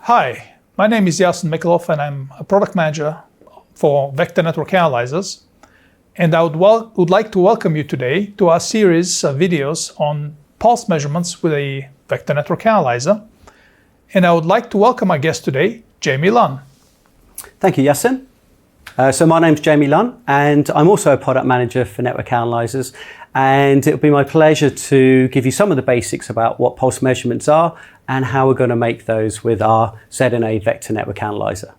Hi, my name is Yasin Mikhailov and I'm a product manager for Vector Network Analyzers. And I would like to welcome you today to our series of videos on pulse measurements with a Vector Network Analyzer. And I would like to welcome our guest today, Jamie Lunn. Thank you, Yasin. So my name's Jamie Lunn and I'm also a product manager for Network Analyzers. And it'll be my pleasure to give you some of the basics about what pulse measurements are and how we're going to make those with our ZNA Vector Network Analyzer.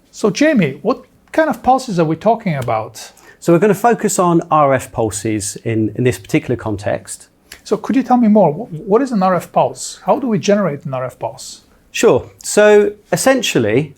So Jamie, what kind of pulses are we talking about? So we're going to focus on RF pulses in this particular context. So could you tell me more? What is an RF pulse? How do we generate an RF pulse? Sure. So essentially,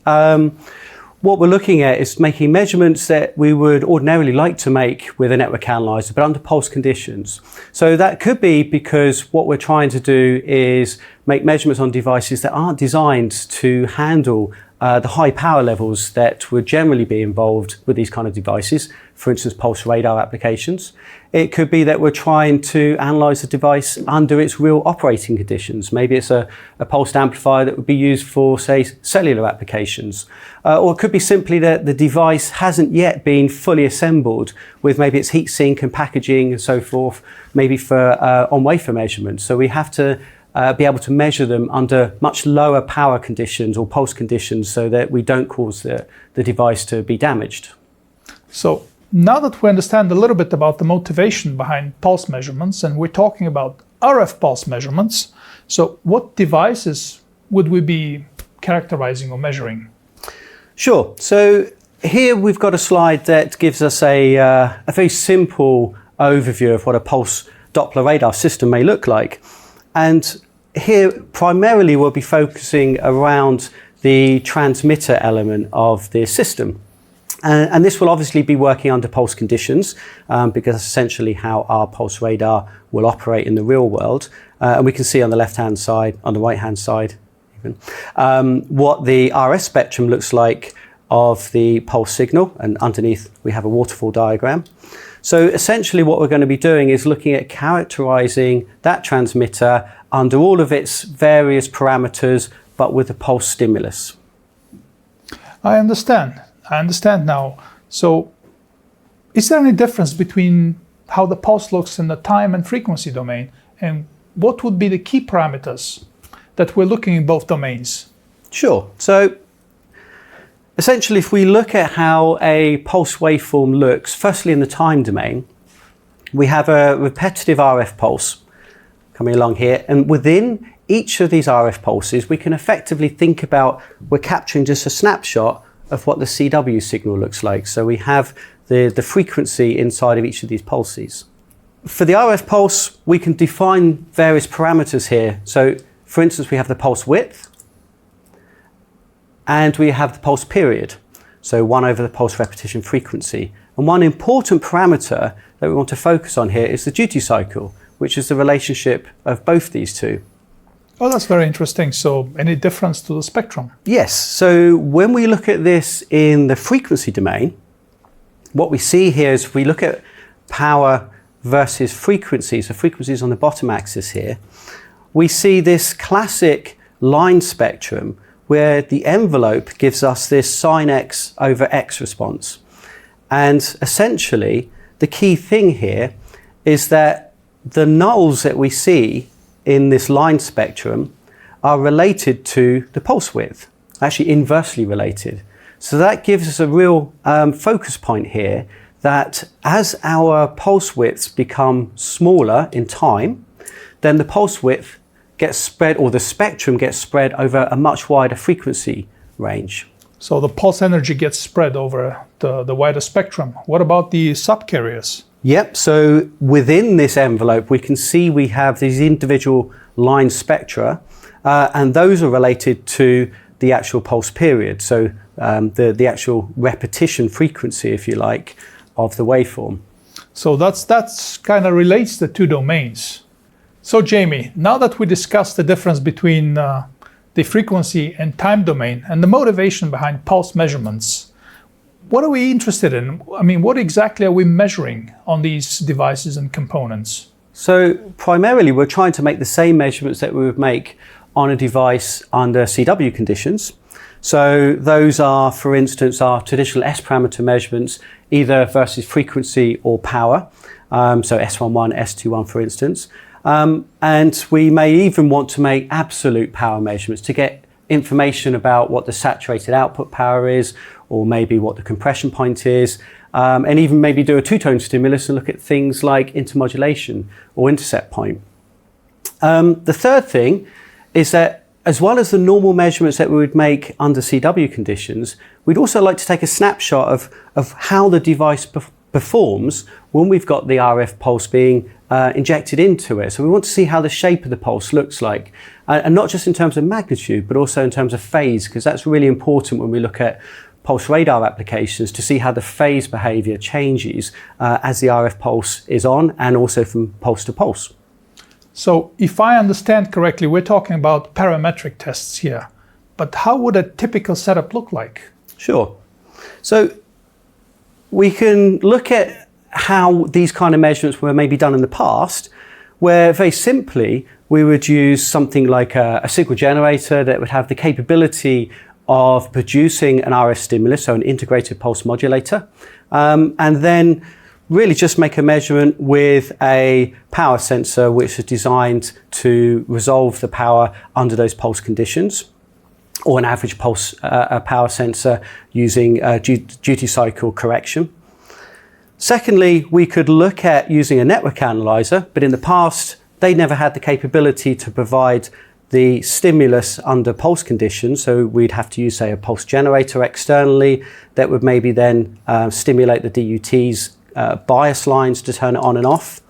what we're looking at is making measurements that we would ordinarily like to make with a network analyzer, but under pulse conditions. So that could be because what we're trying to do is make measurements on devices that aren't designed to handle the high power levels that would generally be involved with these kind of devices, for instance, pulse radar applications. It could be that we're trying to analyze the device under its real operating conditions. Maybe it's a pulsed amplifier that would be used for, say, cellular applications. Or it could be simply that the device hasn't yet been fully assembled with maybe its heat sink and packaging and so forth, maybe for on-wafer measurements. So we have to be able to measure them under much lower power conditions or pulse conditions so that we don't cause the device to be damaged. So now that we understand a little bit about the motivation behind pulse measurements and we're talking about RF pulse measurements, so what devices would we be characterizing or measuring? Sure. So here we've got a slide that gives us a very simple overview of what a pulse Doppler radar system may look like. And here primarily we'll be focusing around the transmitter element of the system. And this will obviously be working under pulse conditions because that's essentially how our pulse radar will operate in the real world. And we can see on the left-hand side, on the right-hand side even, what the RS spectrum looks like of the pulse signal. And underneath we have a waterfall diagram. So essentially what we're going to be doing is looking at characterizing that transmitter under all of its various parameters, but with a pulse stimulus. I understand now. So is there any difference between how the pulse looks in the time and frequency domain? And what would be the key parameters that we're looking in both domains? Sure. So essentially, if we look at how a pulse waveform looks, firstly in the time domain, we have a repetitive RF pulse coming along here. And within each of these RF pulses, we can effectively think about we're capturing just a snapshot of what the CW signal looks like. So we have the frequency inside of each of these pulses. For the RF pulse, we can define various parameters here. So for instance, we have the pulse width, and we have the pulse period, so 1 over the pulse repetition frequency. And one important parameter that we want to focus on here is the duty cycle, which is the relationship of both these two. Oh, that's very interesting. So any difference to the spectrum? Yes. So when we look at this in the frequency domain, what we see here is if we look at power versus frequency, so frequencies on the bottom axis here, we see this classic line spectrum where the envelope gives us this sine x over x response. And essentially, the key thing here is that the nulls that we see in this line spectrum are related to the pulse width, actually inversely related. So that gives us a real focus point here that as our pulse widths become smaller in time, then the pulse width gets spread, or the spectrum gets spread over a much wider frequency range. So the pulse energy gets spread over the wider spectrum. What about the subcarriers? Yep, so within this envelope, we can see we have these individual line spectra, and those are related to the actual pulse period. So the actual repetition frequency, if you like, of the waveform. So that's kind of relates the two domains. So Jamie, now that we discussed the difference between the frequency and time domain and the motivation behind pulse measurements, what are we interested in? I mean, what exactly are we measuring on these devices and components? So primarily we're trying to make the same measurements that we would make on a device under CW conditions. So those are, for instance, our traditional S parameter measurements, either versus frequency or power. So S11, S21, for instance. And we may even want to make absolute power measurements to get information about what the saturated output power is, or maybe what the compression point is, and even maybe do a two-tone stimulus and look at things like intermodulation or intercept point. The third thing is that as well as the normal measurements that we would make under CW conditions, we'd also like to take a snapshot of how the device performs when we've got the RF pulse being injected into it. So we want to see how the shape of the pulse looks like, and not just in terms of magnitude, but also in terms of phase, because that's really important when we look at pulse radar applications, to see how the phase behavior changes as the RF pulse is on, and also from pulse to pulse. So if I understand correctly, we're talking about parametric tests here, but how would a typical setup look like? Sure. So we can look at how these kind of measurements were maybe done in the past, where very simply we would use something like a signal generator that would have the capability of producing an RF stimulus, so an integrated pulse modulator, and then really just make a measurement with a power sensor which is designed to resolve the power under those pulse conditions, or an average pulse power sensor using duty cycle correction. Secondly, we could look at using a network analyzer, but in the past they never had the capability to provide the stimulus under pulse conditions, so we'd have to use, say, a pulse generator externally that would maybe then stimulate the DUT's bias lines to turn it on and off.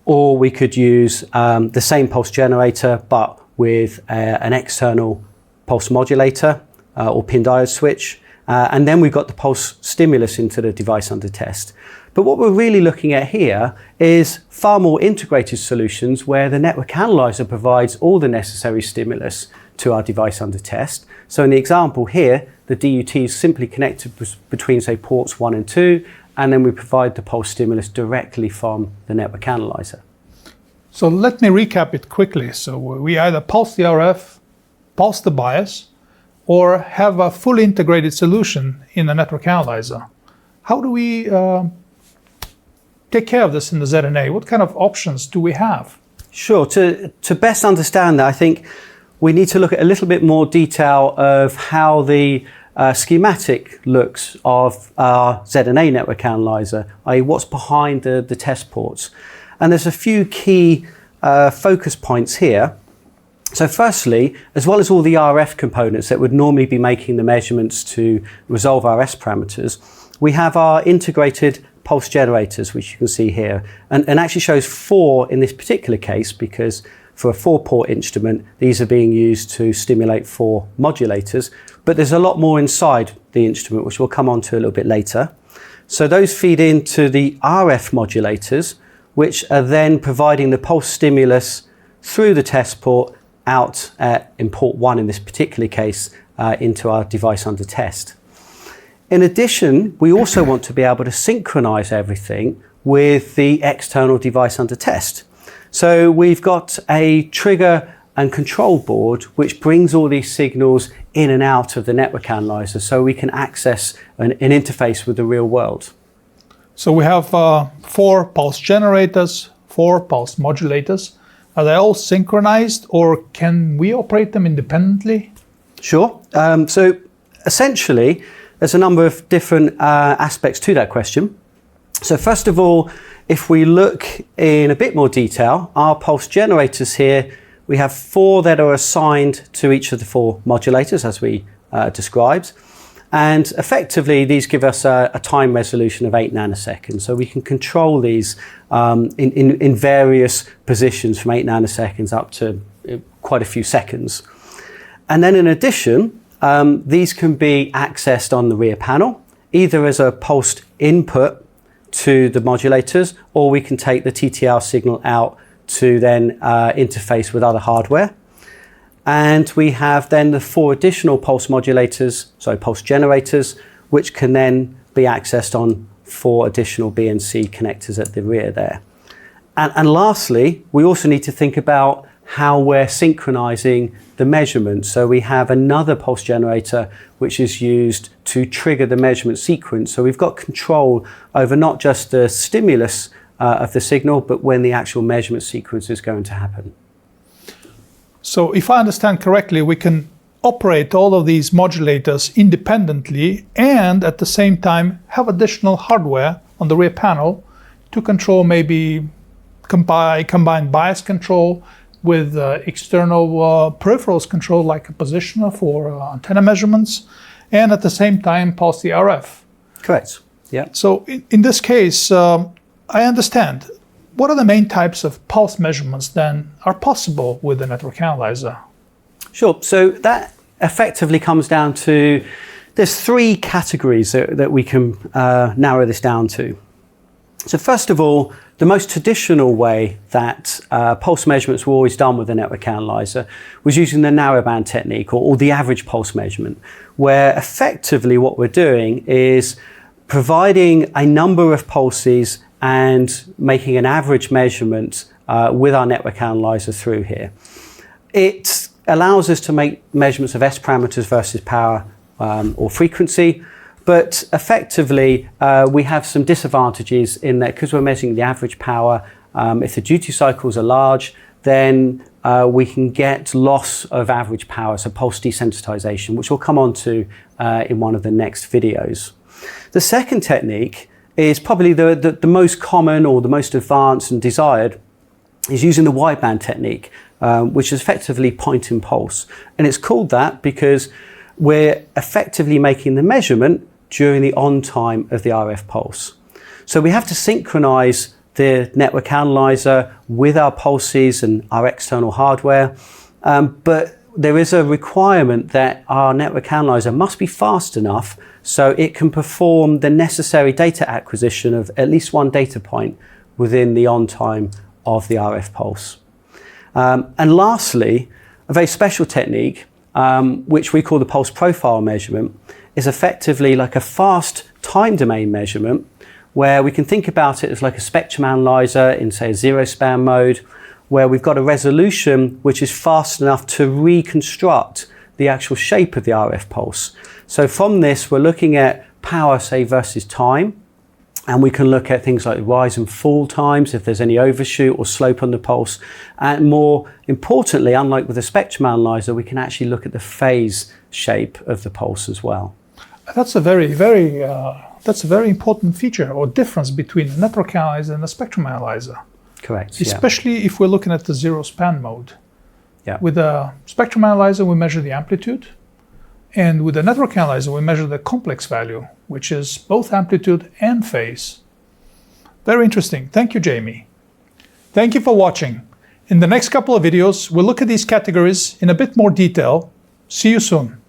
Or we could use the same pulse generator but with an external pulse modulator or pin diode switch, and then we've got the pulse stimulus into the device under test. But what we're really looking at here is far more integrated solutions where the network analyzer provides all the necessary stimulus to our device under test. So in the example here, the DUT is simply connected between, say, ports 1 and 2, and then we provide the pulse stimulus directly from the network analyzer. So let me recap it quickly. So we either pulse the RF, pulse the bias, or have a fully integrated solution in the network analyzer. How do we take care of this in the ZNA? What kind of options do we have? Sure. To best understand that, I think we need to look at a little bit more detail of how the schematic looks of our ZNA network analyzer, i.e. what's behind the test ports. And there's a few key focus points here. So firstly, as well as all the RF components that would normally be making the measurements to resolve our S parameters, we have our integrated pulse generators, which you can see here, and actually shows 4 in this particular case, because for a 4-port instrument, these are being used to stimulate 4 modulators, but there's a lot more inside the instrument, which we'll come on to a little bit later. So those feed into the RF modulators, which are then providing the pulse stimulus through the test port out in port 1 in this particular case into our device under test. In addition, we also want to be able to synchronize everything with the external device under test. So we've got a trigger and control board which brings all these signals in and out of the network analyzer so we can access an interface with the real world. So we have 4 pulse generators, 4 pulse modulators. Are they all synchronized, or can we operate them independently? Sure. So essentially, there's a number of different aspects to that question. So first of all, if we look in a bit more detail, our pulse generators here, we have 4 that are assigned to each of the 4 modulators, as we described. And effectively, these give us a time resolution of 8 nanoseconds. So we can control these in various positions from 8 nanoseconds up to quite a few seconds. And then in addition, these can be accessed on the rear panel, either as a pulsed input to the modulators, or we can take the TTL signal out to then interface with other hardware. And we have then the 4 additional pulse modulators, so pulse generators, which can then be accessed on 4 additional BNC connectors at the rear there. And lastly, we also need to think about how we're synchronizing the measurement. So we have another pulse generator which is used to trigger the measurement sequence. So we've got control over not just the stimulus of the signal, but when the actual measurement sequence is going to happen. So if I understand correctly, we can operate all of these modulators independently and at the same time have additional hardware on the rear panel to control maybe combine bias control with external peripherals control like a positioner for antenna measurements, and at the same time pulse the RF. Correct. Yeah. So in this case, I understand. What are the main types of pulse measurements then are possible with the network analyzer? Sure. So that effectively comes down to, there's three categories that we can narrow this down to. So first of all, the most traditional way that pulse measurements were always done with the network analyzer was using the narrowband technique or the average pulse measurement, where effectively what we're doing is providing a number of pulses and making an average measurement with our network analyzer through here. It allows us to make measurements of S parameters versus power or frequency, but effectively we have some disadvantages in that because we're measuring the average power, if the duty cycles are large, then we can get loss of average power, so pulse desensitization, which we'll come on to in one of the next videos. The second technique is probably the most common or the most advanced and desired, is using the wideband technique, which is effectively point impulse. And it's called that because we're effectively making the measurement during the on time of the RF pulse. So we have to synchronize the network analyzer with our pulses and our external hardware, but there is a requirement that our network analyzer must be fast enough so it can perform the necessary data acquisition of at least one data point within the on time of the RF pulse. And lastly, a very special technique, which we call the pulse profile measurement, is effectively like a fast time domain measurement where we can think about it as like a spectrum analyzer in, say, a zero span mode, where we've got a resolution which is fast enough to reconstruct the actual shape of the RF pulse. So from this, we're looking at power, say, versus time, and we can look at things like rise and fall times, if there's any overshoot or slope on the pulse. And more importantly, unlike with a spectrum analyzer, we can actually look at the phase shape of the pulse as well. That's a very important feature or difference between a network analyzer and a spectrum analyzer. Correct. Especially if we're looking at the zero span mode. Yeah. With a spectrum analyzer, we measure the amplitude. And with a network analyzer, we measure the complex value, which is both amplitude and phase. Very interesting. Thank you, Jamie. Thank you for watching. In the next couple of videos, we'll look at these categories in a bit more detail. See you soon.